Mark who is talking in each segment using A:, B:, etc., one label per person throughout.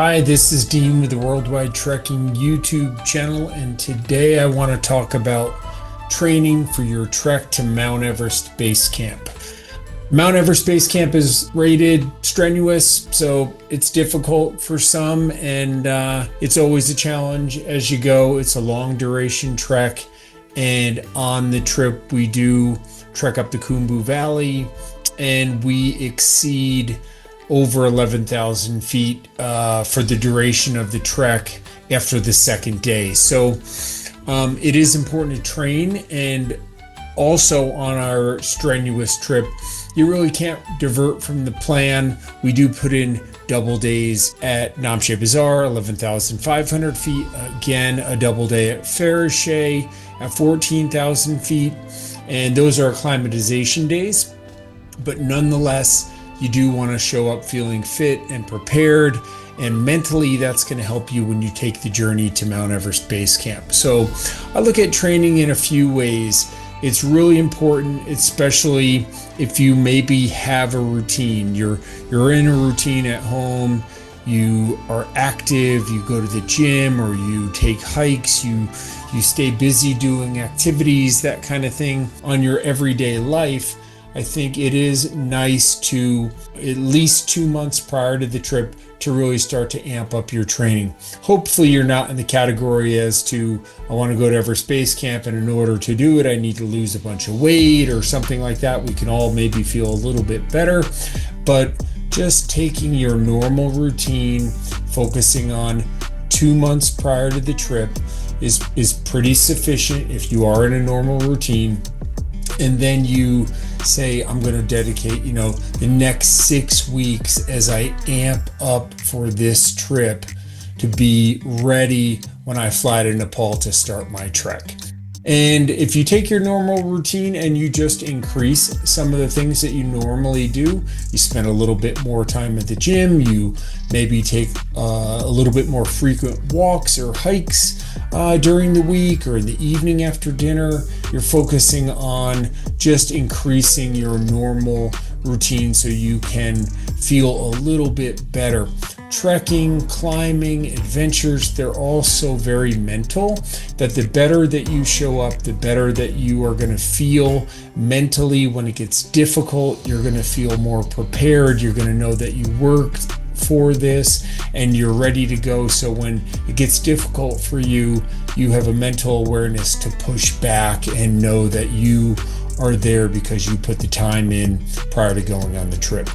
A: Hi, this is Dean with the Worldwide Trekking YouTube channel, and today I want to talk about training for your trek to Mount Everest Base Camp. Mount Everest Base Camp is rated strenuous, so it's difficult for some, and it's always a challenge as you go. It's a long duration trek, and on the trip we do trek up the Khumbu Valley, and we exceed over 11,000 feet for the duration of the trek after the second day. So it is important to train, and also on our strenuous trip, you really can't divert from the plan. We do put in double days at Namche Bazaar, 11,500 feet. Again, a double day at Fariche at 14,000 feet. And those are acclimatization days. But nonetheless, you do want to show up feeling fit and prepared, and mentally that's going to help you when you take the journey to Mount Everest Base Camp. So I look at training in a few ways. It's really important, especially if you maybe have a routine. You're in a routine at home, you are active, you go to the gym or you take hikes, you stay busy doing activities, that kind of thing on your everyday life. I think it is nice to, at least 2 months prior to the trip, to really start to amp up your training. Hopefully you're not in the category as to, I want to go to Everest Base Camp, and in order to do it I need to lose a bunch of weight or something like that. We can all maybe feel a little bit better, but just taking your normal routine, focusing on 2 months prior to the trip is pretty sufficient if you are in a normal routine. And then you say, I'm going to dedicate, the next 6 weeks as I amp up for this trip to be ready when I fly to Nepal to start my trek. And if you take your normal routine and you just increase some of the things that you normally do, you spend a little bit more time at the gym, you maybe take a little bit more frequent walks or hikes during the week or in the evening after dinner, you're focusing on just increasing your normal routine so you can feel a little bit better. Trekking, climbing, adventures, they're all so very mental that the better that you show up, the better that you are going to feel mentally. When it gets difficult, you're going to feel more prepared. You're going to know that you worked for this and you're ready to go. So when it gets difficult for you, you have a mental awareness to push back and know that you are there because you put the time in prior to going on the trip.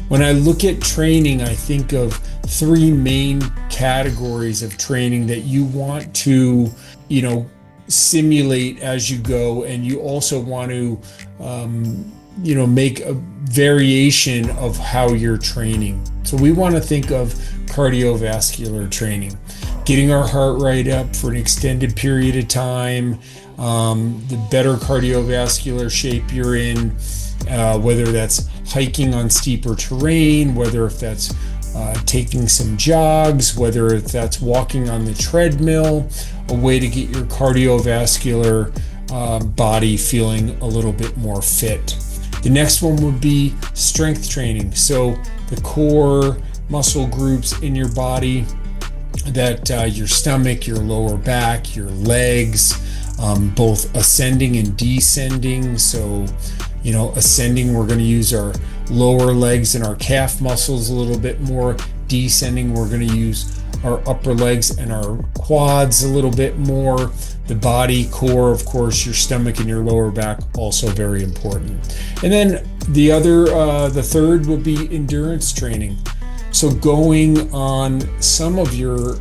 A: When I look at training, I think of 3 main categories of training that you want to, simulate as you go, and you also want to, make a variation of how you're training. So we want to think of cardiovascular training, getting our heart rate up for an extended period of time. The better cardiovascular shape you're in, whether that's hiking on steeper terrain, whether if that's taking some jogs, whether if that's walking on the treadmill, a way to get your cardiovascular body feeling a little bit more fit. The next one would be strength training. So the core muscle groups in your body, that your stomach, your lower back, your legs, both ascending and descending. So, ascending, we're going to use our lower legs and our calf muscles a little bit more. Descending, we're going to use our upper legs and our quads a little bit more. The body core, of course, your stomach and your lower back, also very important. And then the third would be endurance training. So going on some of your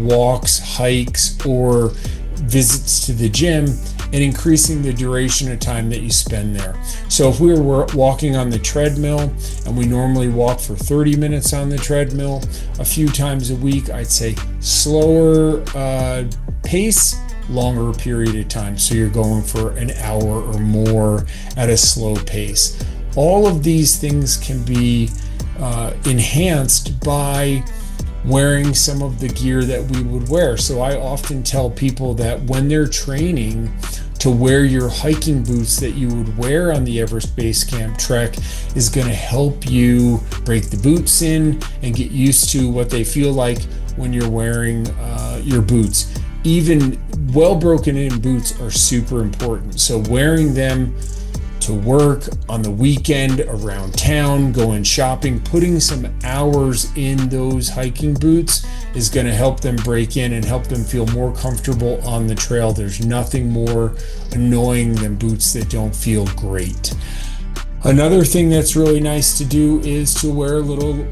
A: walks, hikes, or visits to the gym and increasing the duration of time that you spend there. So if we were walking on the treadmill and we normally walk for 30 minutes on the treadmill a few times a week, I'd say slower pace, longer period of time. So you're going for an hour or more at a slow pace. All of these things can be enhanced by wearing some of the gear that we would wear. So I often tell people that when they're training, to wear your hiking boots that you would wear on the Everest Base Camp trek is going to help you break the boots in and get used to what they feel like when you're wearing your boots. Even well broken in boots are super important. So wearing them to work, on the weekend, around town, going shopping, putting some hours in those hiking boots is going to help them break in and help them feel more comfortable on the trail. There's nothing more annoying than boots that don't feel great. Another thing that's really nice to do is to wear a little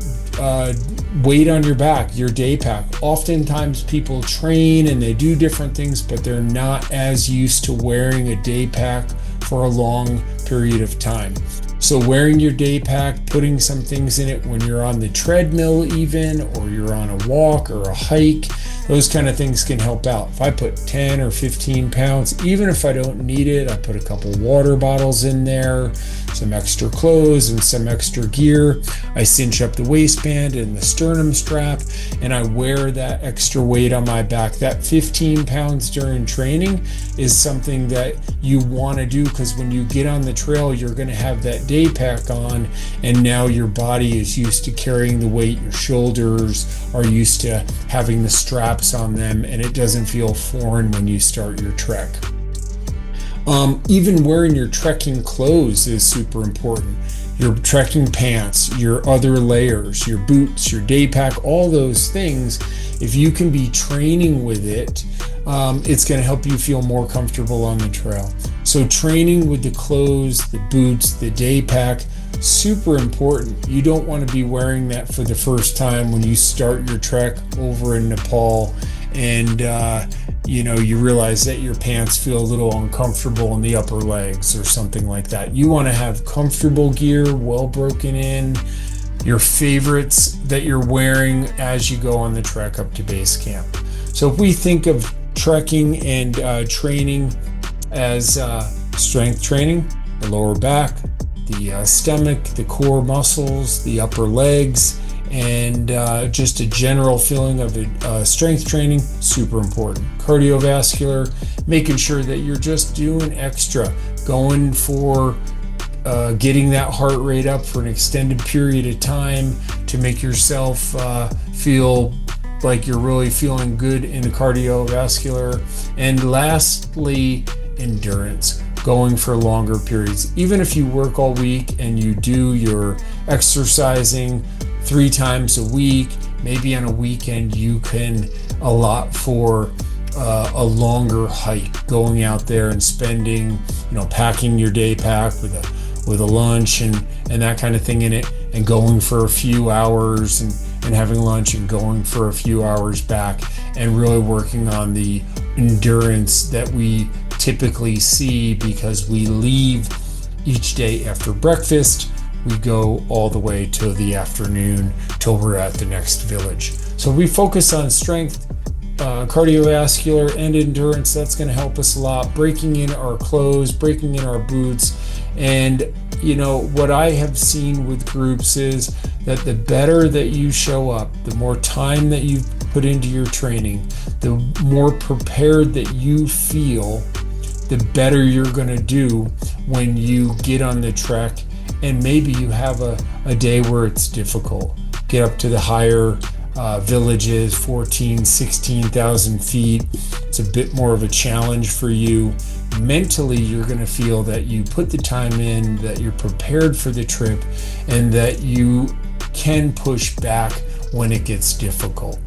A: weight on your back, your day pack. Oftentimes people train and they do different things, but they're not as used to wearing a day pack for a long period of time. So wearing your day pack, putting some things in it when you're on the treadmill even, or you're on a walk or a hike, those kind of things can help out. If I put 10 or 15 pounds, even if I don't need it, I put a couple water bottles in there, some extra clothes and some extra gear. I cinch up the waistband and the sternum strap, and I wear that extra weight on my back. That 15 pounds during training is something that you want to do, because when you get on the trail, you're going to have that day pack on, and now your body is used to carrying the weight. Your shoulders are used to having the straps on them, and it doesn't feel foreign when you start your trek. Even wearing your trekking clothes is super important. Your trekking pants, your other layers, your boots, your day pack, all those things, if you can be training with it, it's going to help you feel more comfortable on the trail. So training with the clothes, the boots, the day pack, super important. You don't want to be wearing that for the first time when you start your trek over in Nepal, and you realize that your pants feel a little uncomfortable in the upper legs or something like that. You want to have comfortable gear, well broken in, your favorites that you're wearing as you go on the trek up to base camp. So if we think of trekking and training as strength training, the lower back, the stomach, the core muscles, the upper legs, and just a general feeling of strength training, super important. Cardiovascular, making sure that you're just doing extra, going for getting that heart rate up for an extended period of time to make yourself feel like you're really feeling good in the cardiovascular. And lastly, endurance, going for longer periods. Even if you work all week and you do your exercising 3 times a week, maybe on a weekend you can allot for a longer hike, going out there and spending, packing your day pack with a lunch and that kind of thing in it, and going for a few hours and having lunch and going for a few hours back, and really working on the endurance that we typically see, because we leave each day after breakfast. We go all the way to the afternoon till we're at the next village. So we focus on strength, cardiovascular, and endurance. That's going to help us a lot. Breaking in our clothes, breaking in our boots. And what I have seen with groups is that the better that you show up, the more time that you put into your training, the more prepared that you feel, the better you're going to do when you get on the trek. And maybe you have a day where it's difficult. Get up to the higher villages, 14, 16,000 feet. It's a bit more of a challenge for you. Mentally, you're going to feel that you put the time in, that you're prepared for the trip, and that you can push back when it gets difficult.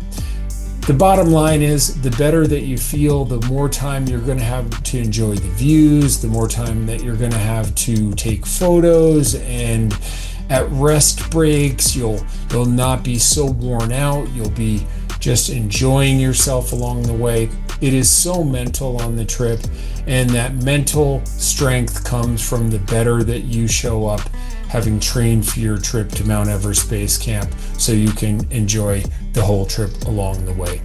A: The bottom line is, the better that you feel, the more time you're going to have to enjoy the views, the more time that you're going to have to take photos, and at rest breaks, you'll not be so worn out. You'll be just enjoying yourself along the way. It is so mental on the trip, and that mental strength comes from the better that you show up, having trained for your trip to Mount Everest Base Camp, so you can enjoy the whole trip along the way.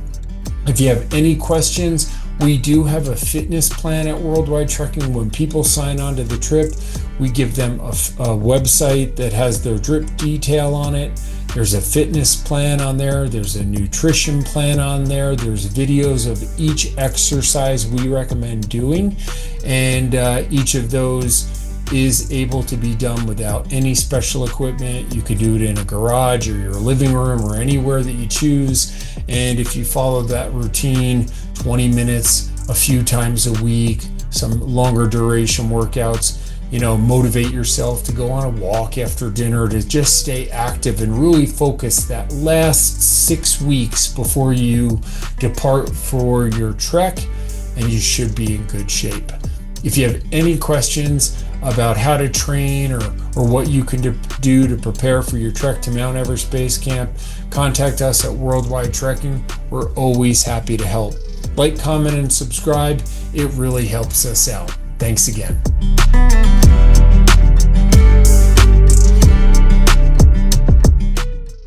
A: If you have any questions We do have a fitness plan at Worldwide Trekking. When people sign on to the trip, we give them a website that has their drip detail on it. There's a fitness plan on there. There's a nutrition plan on there. There's videos of each exercise we recommend doing. And each of those is able to be done without any special equipment. You could do it in a garage or your living room or anywhere that you choose. And if you follow that routine, 20 minutes a few times a week, some longer duration workouts, motivate yourself to go on a walk after dinner, to just stay active and really focus that last 6 weeks before you depart for your trek, and you should be in good shape. If you have any questions about how to train or what you can do to prepare for your trek to Mount Everest Base Camp, contact us at Worldwide Trekking. We're always happy to help. Like, comment, and subscribe. It really helps us out. Thanks again.